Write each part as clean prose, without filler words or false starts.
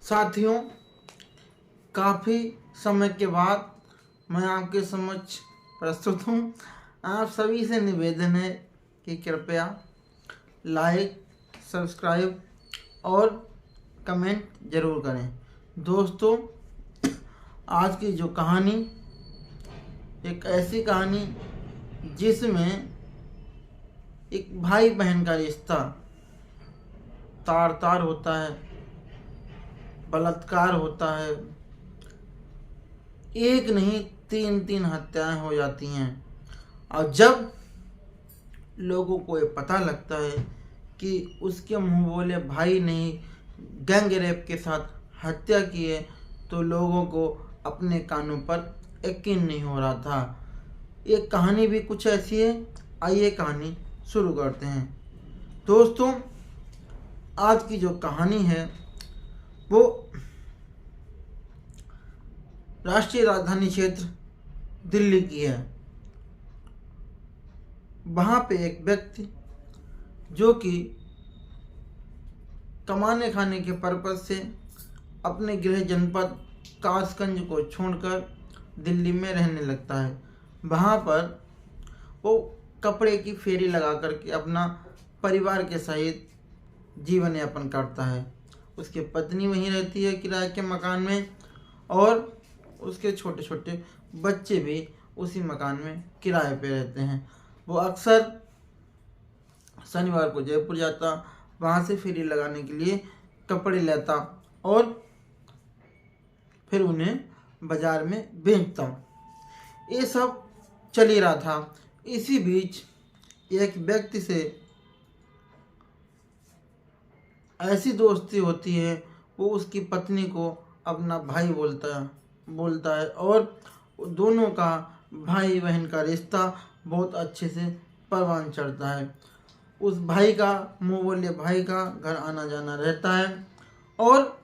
साथियों, काफ़ी समय के बाद मैं आपके समक्ष प्रस्तुत हूँ। आप सभी से निवेदन है कि कृपया लाइक, सब्सक्राइब और कमेंट ज़रूर करें। दोस्तों, आज की जो कहानी एक ऐसी कहानी जिसमें एक भाई बहन का रिश्ता तार तार होता है, बलात्कार होता है, एक नहीं तीन तीन हत्याएं हो जाती हैं। और जब लोगों को ये पता लगता है कि उसके मुंह बोले भाई ने गैंग रेप के साथ हत्या की है, तो लोगों को अपने कानों पर यकीन नहीं हो रहा था। ये कहानी भी कुछ ऐसी है। आइए कहानी शुरू करते हैं। दोस्तों, आज की जो कहानी है वो राष्ट्रीय राजधानी क्षेत्र दिल्ली की है। वहाँ पे एक व्यक्ति जो कि कमाने खाने के पर्पज से अपने गृह जनपद कासगंज को छोड़कर दिल्ली में रहने लगता है। वहाँ पर वो कपड़े की फेरी लगा करके अपना परिवार के सहित जीवन यापन करता है। उसकी पत्नी वहीं रहती है किराए के मकान में, और उसके छोटे छोटे बच्चे भी उसी मकान में किराए पे रहते हैं। वो अक्सर शनिवार को जयपुर जाता, वहाँ से फेरी लगाने के लिए कपड़े लेता और फिर उन्हें बाजार में बेचता। ये सब चल ही रहा था। इसी बीच एक व्यक्ति से ऐसी दोस्ती होती है, वो उसकी पत्नी को अपना भाई बोलता है और दोनों का भाई बहन का रिश्ता बहुत अच्छे से परवान चढ़ता है। उस भाई का मुँह बोले भाई का घर आना जाना रहता है और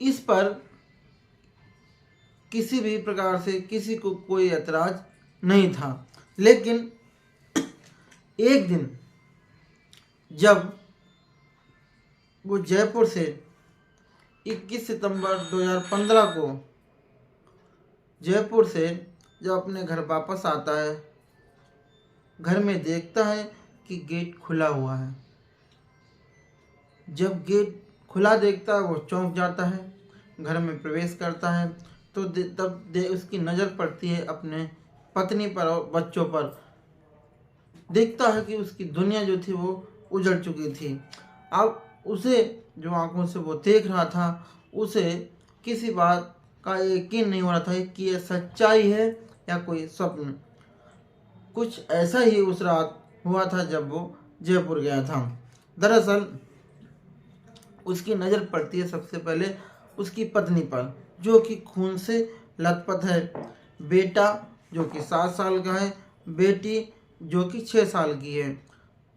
इस पर किसी भी प्रकार से किसी को कोई ऐतराज नहीं था। लेकिन एक दिन जब वो जयपुर से 21 सितंबर 2015 को जयपुर से जब अपने घर वापस आता है, घर में देखता है कि गेट खुला हुआ है। जब गेट खुला देखता है वो चौंक जाता है, घर में प्रवेश करता है तो तब उसकी नज़र पड़ती है अपने पत्नी पर और बच्चों पर। देखता है कि उसकी दुनिया जो थी वो उजड़ चुकी थी। अब उसे जो आंखों से वो देख रहा था, उसे किसी बात का यकीन नहीं हो रहा था कि यह सच्चाई है या कोई स्वप्न। कुछ ऐसा ही उस रात हुआ था जब वो जयपुर गया था। दरअसल उसकी नज़र पड़ती है सबसे पहले उसकी पत्नी पर, जो कि खून से लथपथ है। बेटा जो कि 7 साल का है, बेटी जो कि 6 साल की है।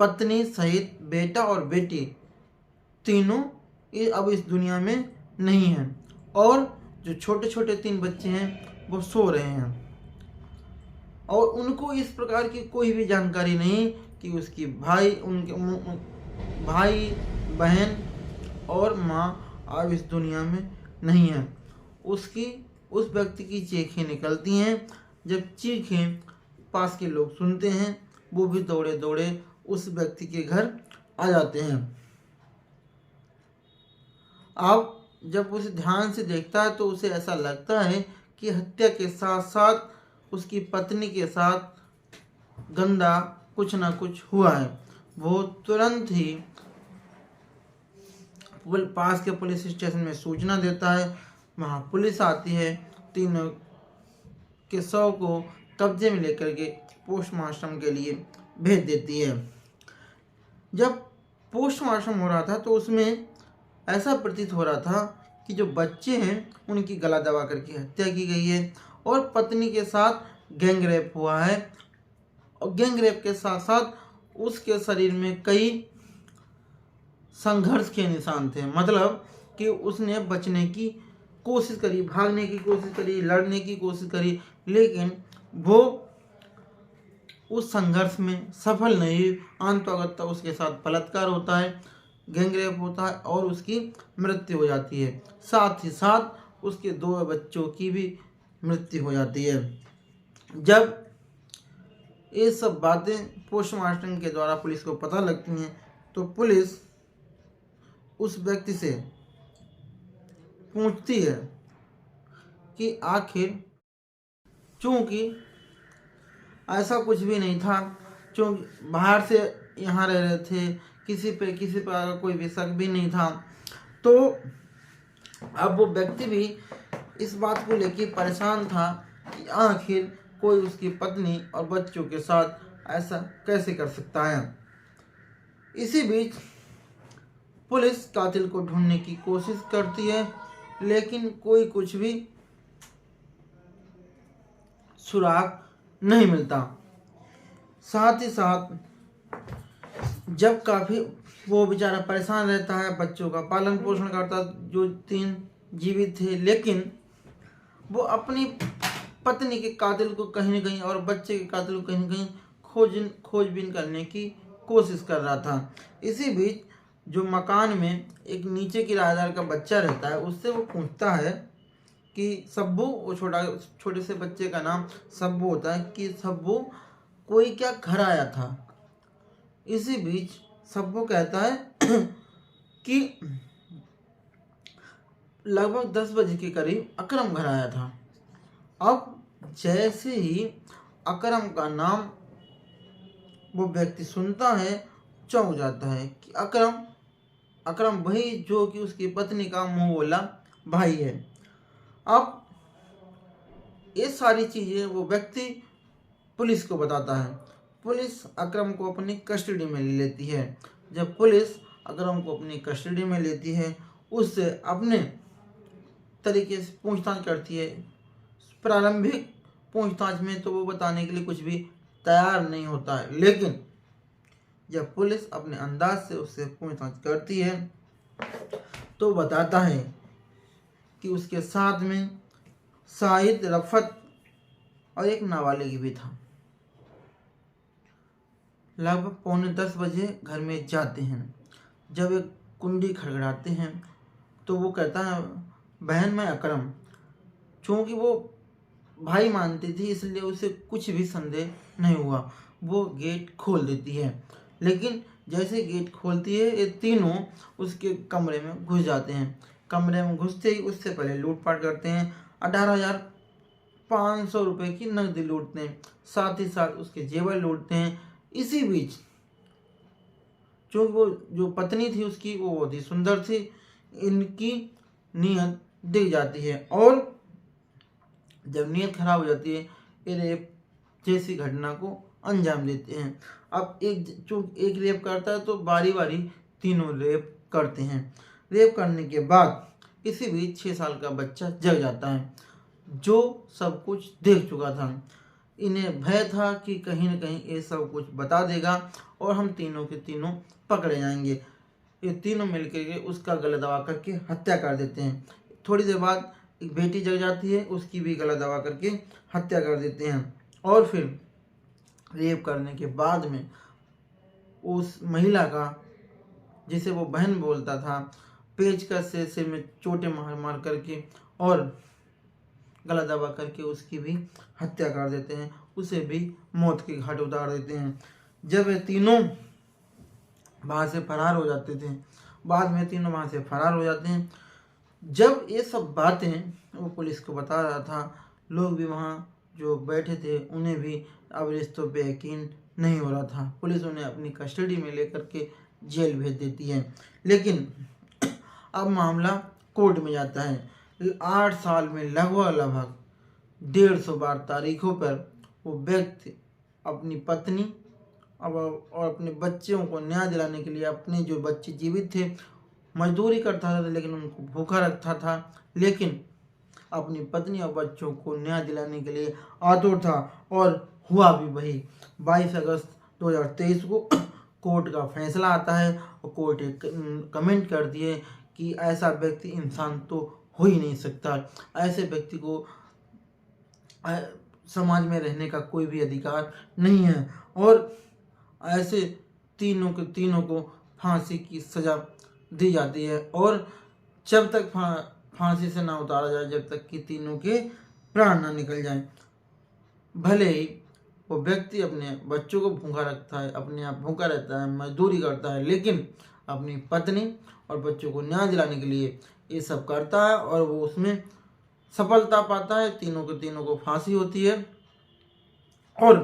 पत्नी सहित बेटा और बेटी तीनों ये अब इस दुनिया में नहीं हैं, और जो छोटे छोटे 3 बच्चे हैं वो सो रहे हैं। और उनको इस प्रकार की कोई भी जानकारी नहीं कि उसकी भाई बहन और माँ अब इस दुनिया में नहीं है। उस व्यक्ति की चीखें निकलती हैं। जब चीखें पास के लोग सुनते हैं, वो भी दौड़े दौड़े उस व्यक्ति के घर आ जाते हैं। अब जब उसे ध्यान से देखता है तो उसे ऐसा लगता है कि हत्या के साथ साथ उसकी पत्नी के साथ गंदा कुछ ना कुछ हुआ है। वो तुरंत ही पास के पुलिस स्टेशन में सूचना देता है। वहाँ पुलिस आती है, तीनों के शव को कब्जे में लेकर के पोस्टमार्टम के लिए भेज देती है। जब पोस्टमार्टम हो रहा था तो उसमें ऐसा प्रतीत हो रहा था कि जो बच्चे हैं उनकी गला दबा करके हत्या की गई है और पत्नी के साथ गैंग रेप हुआ है। और गैंग रेप के साथ साथ उसके शरीर में कई संघर्ष के निशान थे। मतलब कि उसने बचने की कोशिश करी, भागने की कोशिश करी, लड़ने की कोशिश करी, लेकिन वो उस संघर्ष में सफल नहीं। अंततः उसके साथ बलात्कार होता है। गैंगरेप होता है और उसकी मृत्यु हो जाती है। साथ ही साथ उसके 2 बच्चों की भी मृत्यु हो जाती है। जब ये सब बातें पोस्टमार्टम के द्वारा पुलिस को पता लगती हैं तो पुलिस उस व्यक्ति से पूछती है कि आखिर, चूंकि ऐसा कुछ भी नहीं था, चूंकि बाहर से यहाँ रह रहे थे, किसी प्रकार का कोई भी शक भी नहीं था, तो अब वो व्यक्ति भी इस बात को लेकर परेशान था कि आखिर कोई उसकी पत्नी और बच्चों के साथ ऐसा कैसे कर सकता है। इसी बीच पुलिस कातिल को ढूंढने की कोशिश करती है, लेकिन कोई कुछ भी सुराग नहीं मिलता। साथ ही साथ जब काफ़ी वो बेचारा परेशान रहता है, बच्चों का पालन पोषण करता जो 3 जीवित थे, लेकिन वो अपनी पत्नी के कातिल को कहीं न कहीं और बच्चे के कातिल को कहीं न कहीं खोजबीन करने की कोशिश कर रहा था। इसी बीच जो मकान में एक नीचे किराएदार का बच्चा रहता है, उससे वो पूछता है कि सब्बू, वो छोटे से बच्चे का नाम सब्बू होता है, कि सब्बू कोई क्या घर आया था। इसी बीच सब्बू कहता है कि लगभग 10 बजे के करीब अकरम घर आया था। अब जैसे ही अकरम का नाम वो व्यक्ति सुनता है, चौंक जाता है कि अकरम वही जो कि उसकी पत्नी का मुंह बोला भाई है। अब ये सारी चीज़ें वो व्यक्ति पुलिस को बताता है। पुलिस अकरम को अपनी कस्टडी में ले लेती है। जब पुलिस अकरम को अपनी कस्टडी में लेती है, उससे अपने तरीके से पूछताछ करती है। प्रारंभिक पूछताछ में तो वो बताने के लिए कुछ भी तैयार नहीं होता है, लेकिन जब पुलिस अपने अंदाज से उससे पूछताछ करती है तो बताता है कि उसके साथ में शाहिद, रफत और एक नाबालिग भी था। लगभग 9:45 बजे घर में जाते हैं। जब एक कुंडी खड़खड़ाते हैं तो वो कहता है, बहन मैं अकरम। चूँकि वो भाई मानती थी इसलिए उसे कुछ भी संदेह नहीं हुआ। वो गेट खोल देती है, लेकिन जैसे गेट खोलती है ये तीनों उसके कमरे में घुस जाते हैं। कमरे में घुसते ही उससे पहले लूटपाट करते हैं। 18,500 रुपये की नकदी लूटते हैं, साथ ही साथ उसके जेवर लूटते हैं। इसी बीच चूँकि वो जो पत्नी थी उसकी वो बहुत ही सुंदर थी, इनकी नीयत दिख जाती है और जब नीयत खराब हो जाती है ये रेप जैसी घटना को अंजाम देते हैं। अब एक रेप करता है तो बारी बारी तीनों रेप करते हैं। रेप करने के बाद इसी बीच 6 साल का बच्चा जग जाता है, जो सब कुछ देख चुका था। इन्हें भय था कि कहीं न कहीं ये सब कुछ बता देगा और हम तीनों के तीनों पकड़े जाएंगे। ये तीनों मिलकर के उसका गला दबा करके हत्या कर देते हैं। थोड़ी देर बाद एक बेटी जग जाती है, उसकी भी गला दबा करके हत्या कर देते हैं और फिर रेप करने के बाद में उस महिला का, जिसे वो बहन बोलता था, पेचकस से सिर में चोटें मार मार करके और गला दबा करके उसकी भी हत्या कर देते हैं, उसे भी मौत के घाट उतार देते हैं। जब ये तीनों वहाँ से फरार हो जाते थे, बाद में तीनों वहाँ से फरार हो जाते हैं। जब ये सब बातें वो पुलिस को बता रहा था, लोग भी वहाँ जो बैठे थे उन्हें भी अब रिश्तों पे यकीन नहीं हो रहा था। पुलिस उन्हें अपनी कस्टडी में लेकर के जेल भेज देती है, लेकिन अब मामला कोर्ट में जाता है। 8 साल में लगभग 150 बार तारीखों पर वो व्यक्ति अपनी पत्नी और अपने बच्चों को न्याय दिलाने के लिए, अपने जो बच्चे जीवित थे मजदूरी करता था लेकिन उनको भूखा रखता था, लेकिन अपनी पत्नी और बच्चों को न्याय दिलाने के लिए आतुर था और हुआ भी वही। 22 अगस्त 2023 को कोर्ट का फैसला आता है और कोर्ट एक कमेंट कर दिए कि ऐसा व्यक्ति इंसान तो हो ही नहीं सकता, ऐसे व्यक्ति को समाज में रहने का कोई भी अधिकार नहीं है और ऐसे तीनों के तीनों को फांसी की सज़ा दी जाती है और जब तक फांसी से ना उतारा जाए, जब तक कि तीनों के प्राण ना निकल जाएं। भले ही वो व्यक्ति अपने बच्चों को भूखा रखता है, अपने आप भूखा रहता है, मजदूरी करता है, लेकिन अपनी पत्नी और बच्चों को न्याय दिलाने के लिए ये सब करता है और वो उसमें सफलता पाता है। तीनों के तीनों को फांसी होती है और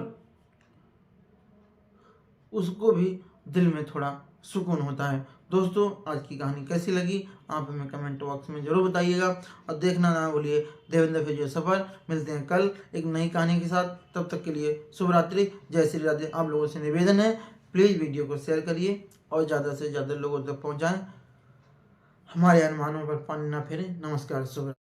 उसको भी दिल में थोड़ा सुकून होता है। दोस्तों, आज की कहानी कैसी लगी आप हमें कमेंट बॉक्स में जरूर बताइएगा और देखना ना भूलिए देवेंद्र फिजियो सफर। मिलते हैं कल एक नई कहानी के साथ, तब तक के लिए शुभ रात्रि, जय श्री राधे। आप लोगों से निवेदन है, प्लीज़ वीडियो को शेयर करिए और ज़्यादा से ज़्यादा लोगों तक पहुँचाएँ। हमारे अनुमानों पर पानी ना फेरें। नमस्कार, शुभ।